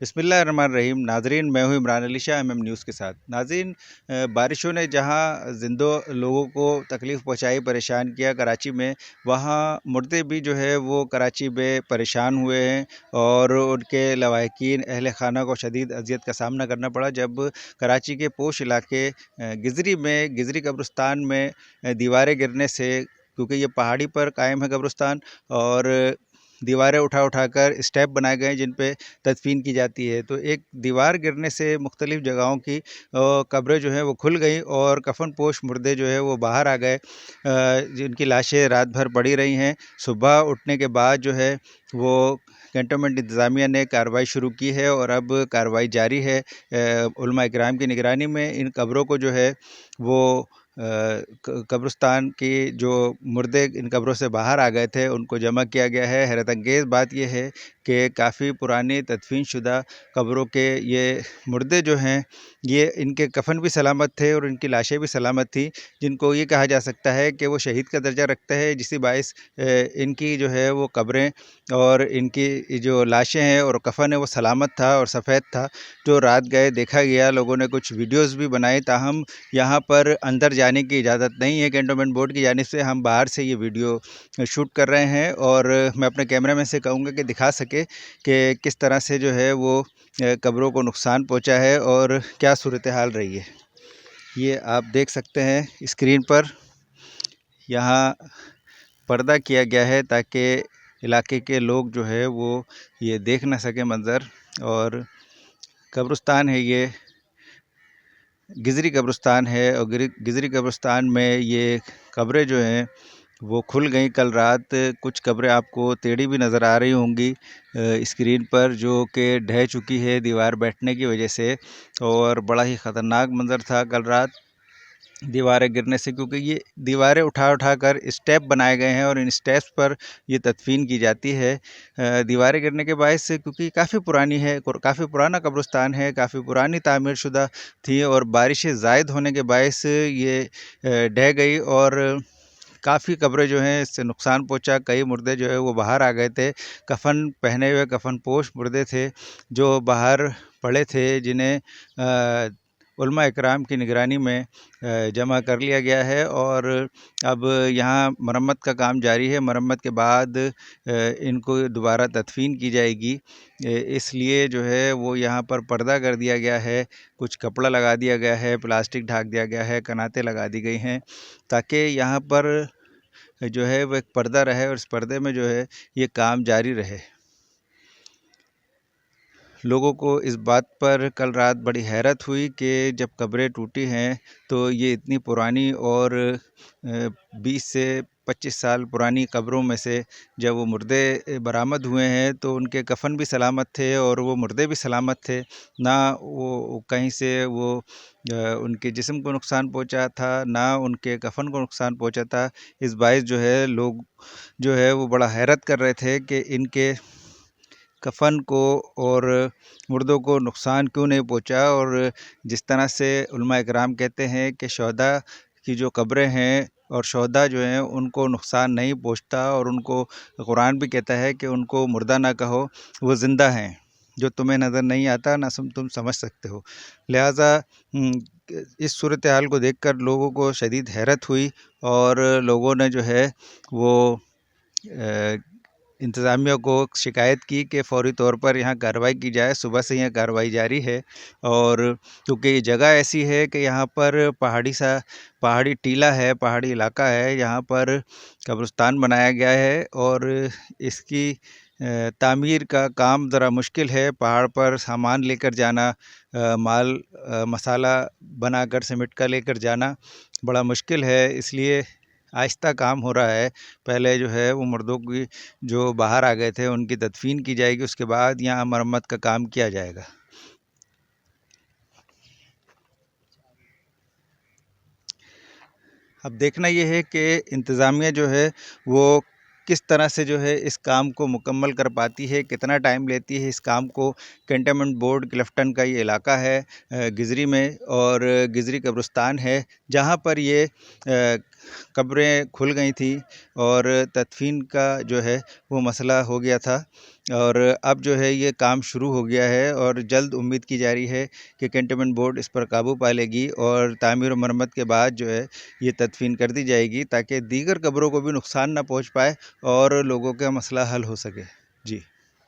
बिस्मिल्लाहिर्रहमानिर्रहीम। नाजरीन, मैं हूं इमरान अली शाह MM न्यूज़ के साथ। नाजरीन, बारिशों ने जहां जिंदों लोगों को तकलीफ़ पहुंचाई, परेशान किया कराची में, वहां मुर्दे भी जो है वो कराची में परेशान हुए हैं और उनके लवाहिकीन अहल खाना को शदीद अजियत का सामना करना पड़ा जब कराची के पोश इलाके गिजरी कब्रिस्तान में दीवारें गिरने से, क्योंकि ये पहाड़ी पर कायम है कब्रिस्तान, और दीवारें उठा कर स्टेप बनाए गए हैं जिन पे तदफीन की जाती है। तो एक दीवार गिरने से मुख्तलिफ़ जगहों की कब्रें जो हैं वो खुल गई और कफन पोश मुर्दे जो है वो बाहर आ गए, जिनकी लाशें रात भर पड़ी रही हैं। सुबह उठने के बाद जो है वो कैंटोनमेंट इंतज़ामिया ने कार्रवाई शुरू की है और अब कार्रवाई जारी है। उलमा इकराम की निगरानी में इन कब्रों को जो है वो कब्रिस्तान की जो मुर्दे इन कब्रों से बाहर आ गए थे उनको जमा किया गया है। हैरत अंगेज़ बात यह है कि काफ़ी पुरानी तदफीन शुदा कब्रों के ये मुर्दे जो हैं, ये इनके कफन भी सलामत थे और इनकी लाशें भी सलामत थी, जिनको ये कहा जा सकता है कि वो शहीद का दर्जा रखते हैं, जिससे बाइस इनकी जो है वो कब्रें और इनकी जो लाशें हैं और कफन है वो सलामत था और सफ़ेद था। जो रात गए देखा गया, लोगों ने कुछ वीडियोज़ भी बनाए, ताहम यहाँ पर अंदर जाने की इजाज़त नहीं है कैंटोनमेंट बोर्ड की जानिब से। हम बाहर से ये वीडियो शूट कर रहे हैं और मैं अपने कैमरामैन से कहूँगा कि दिखा सके कि किस तरह से जो है वो कब्रों को नुकसान पहुँचा है और क्या सूरत हाल रही है। ये आप देख सकते हैं स्क्रीन पर, यहाँ पर्दा किया गया है ताकि इलाके के लोग जो है वो ये देख ना सके मंज़र। और कब्रिस्तान है, ये गिजरी कब्रिस्तान है और गिजरी कब्रिस्तान में ये कब्रें जो हैं वो खुल गई कल रात। कुछ कब्रें आपको टेढ़ी भी नज़र आ रही होंगी स्क्रीन पर, जो कि ढह चुकी है दीवार बैठने की वजह से, और बड़ा ही ख़तरनाक मंज़र था कल रात दीवारें गिरने से, क्योंकि ये दीवारें उठा कर स्टेप बनाए गए हैं और इन स्टेप्स पर ये तदफीन की जाती है। दीवारें गिरने के बायस से, क्योंकि काफ़ी पुरानी है, काफ़ी पुराना कब्रिस्तान है, काफ़ी पुरानी तामीर शुदा थी और बारिशें ज़ायद होने के बायस ये ढह गई और काफ़ी कब्रें जो हैं इससे नुकसान पहुंचा। कई मुर्दे जो है वो बाहर आ गए थे, कफन पहने हुए कफन पोश मुर्दे थे जो बाहर पड़े थे, जिन्हें उलमा इकराम की निगरानी में जमा कर लिया गया है और अब यहाँ मरम्मत का काम जारी है। मरम्मत के बाद इनको दोबारा तदफीन की जाएगी, इसलिए जो है वो यहाँ पर पर्दा कर दिया गया है, कुछ कपड़ा लगा दिया गया है, प्लास्टिक ढक दिया गया है, कनातें लगा दी गई हैं, ताकि यहाँ पर जो है वो एक पर्दा रहे और इस पर्दे में जो है ये काम जारी रहे। लोगों को इस बात पर कल रात बड़ी हैरत हुई कि जब कब्रें टूटी हैं तो ये इतनी पुरानी और 20 से 25 साल पुरानी कब्रों में से जब वो मुर्दे बरामद हुए हैं तो उनके कफन भी सलामत थे और वो मुर्दे भी सलामत थे, ना वो कहीं से वो उनके जिस्म को नुकसान पहुंचा था, ना उनके कफन को नुकसान पहुंचा था। इस बायस जो है लोग जो है वो बड़ा हैरत कर रहे थे कि इनके कफन को और मुर्दों को नुकसान क्यों नहीं पहुंचा। और जिस तरह से उलमा इकराम कहते हैं कि शहदा की जो कब्रें हैं और शहदा जो हैं उनको नुकसान नहीं पहुंचता, और उनको कुरान भी कहता है कि उनको मुर्दा ना कहो, वो ज़िंदा हैं, जो तुम्हें नज़र नहीं आता ना तुम समझ सकते हो। लिहाजा इस सूरत हाल को देखकर लोगों को शदीद हैरत हुई और लोगों ने जो है वो इंतज़ामिया को शिकायत की कि फ़ौरी तौर पर यहाँ कार्रवाई की जाए। सुबह से यहाँ कार्रवाई जारी है और क्योंकि ये जगह ऐसी है कि यहाँ पर पहाड़ी टीला है, पहाड़ी इलाका है, यहाँ पर कब्रिस्तान बनाया गया है और इसकी तामीर का काम ज़रा मुश्किल है। पहाड़ पर सामान लेकर जाना, माल मसाला बनाकर सीमेंट का लेकर जाना बड़ा मुश्किल है, इसलिए आहिस्ता काम हो रहा है। पहले जो है वो मुर्दों की जो बाहर आ गए थे उनकी तदफीन की जाएगी, उसके बाद यहाँ मरम्मत का काम किया जाएगा। अब देखना ये है कि इंतज़ामिया जो है वो किस तरह से जो है इस काम को मुकम्मल कर पाती है, कितना टाइम लेती है इस काम को। कैंटोनमेंट बोर्ड क्लिफ्टन का ये इलाका है गिजरी में, और गिजरी कब्रिस्तान है जहाँ पर ये قبریں کھل گئی تھیں اور تدفین کا جو ہے وہ مسئلہ ہو گیا تھا، اور اب جو ہے یہ کام شروع ہو گیا ہے، اور جلد امید کی جا رہی ہے کہ کینٹونمنٹ بورڈ اس پر قابو پا لے گی اور تعمیر و مرمت کے بعد جو ہے یہ تدفین کر دی جائے گی، تاکہ دیگر قبروں کو بھی نقصان نہ پہنچ پائے اور لوگوں کا مسئلہ حل ہو سکے۔